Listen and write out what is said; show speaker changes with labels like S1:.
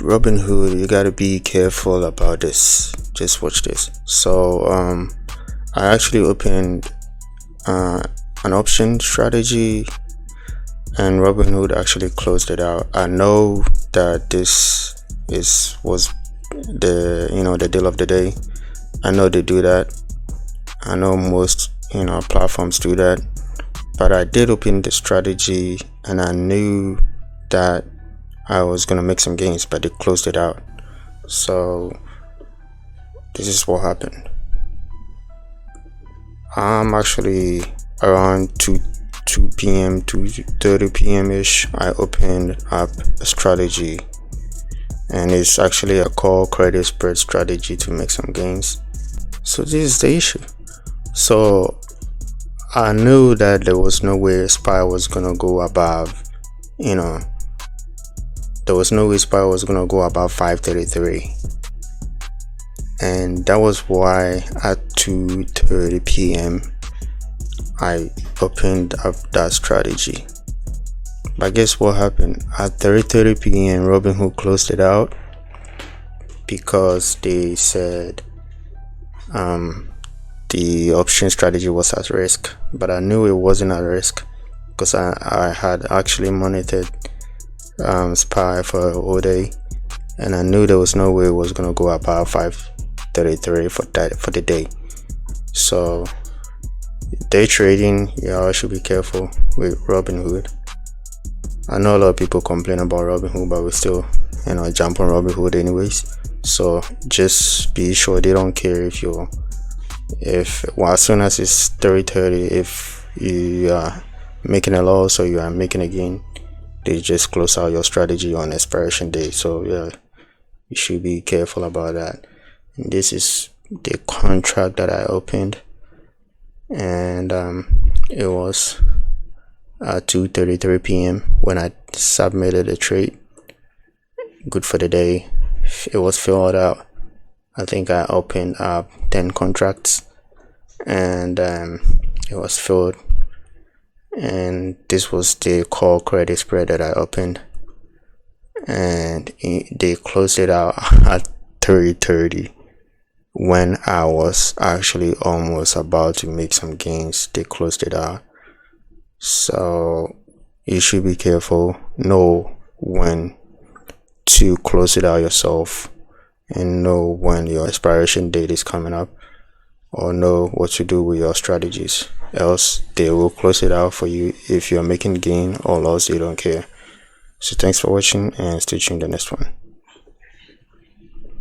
S1: Robinhood, you gotta be careful about this. Just watch this. So I actually opened an option strategy, and Robinhood actually closed it out. I know that this was the deal of the day. I know they do that. I know most platforms do that, but I did open the strategy and I knew that I was gonna make some gains, but they closed it out. So this is what happened. I'm actually around 2 p.m. 2:30 p.m. ish. I opened up a strategy, and it's actually a call credit spread strategy to make some gains. So this is the issue. So I knew that there was no way SPY was gonna go above, there was no way SPY was gonna go above 533, and that was why at 2:30 p.m. I opened up that strategy. But guess what happened? At 3:30 p.m. Robinhood closed it out because they said the option strategy was at risk, but I knew it wasn't at risk because I had actually monitored SPY for a whole day, and I knew there was no way it was gonna go above 533 for the day. So day trading, y'all should be careful with Robinhood. I know a lot of people complain about Robinhood, but we still jump on Robinhood anyways. So just be sure they don't care as soon as it's 3:30, if you are making a loss or you are making a gain, they just close out your strategy on expiration day. So yeah, you should be careful about that. And this is the contract that I opened, and it was at 2:33 p.m. when I submitted the trade. Good for the day. It was filled out. I think I opened up 10 contracts, and it was filled, and this was the call credit spread that I opened, and they closed it out at 3:30 when I was actually almost about to make some gains. They closed it out. So you should be careful, know when to close it out yourself, and know when your expiration date is coming up, or know what to do with your strategies, else they will close it out for you if you're making gain, or else they don't care. So thanks for watching, and stay tuned in the next one.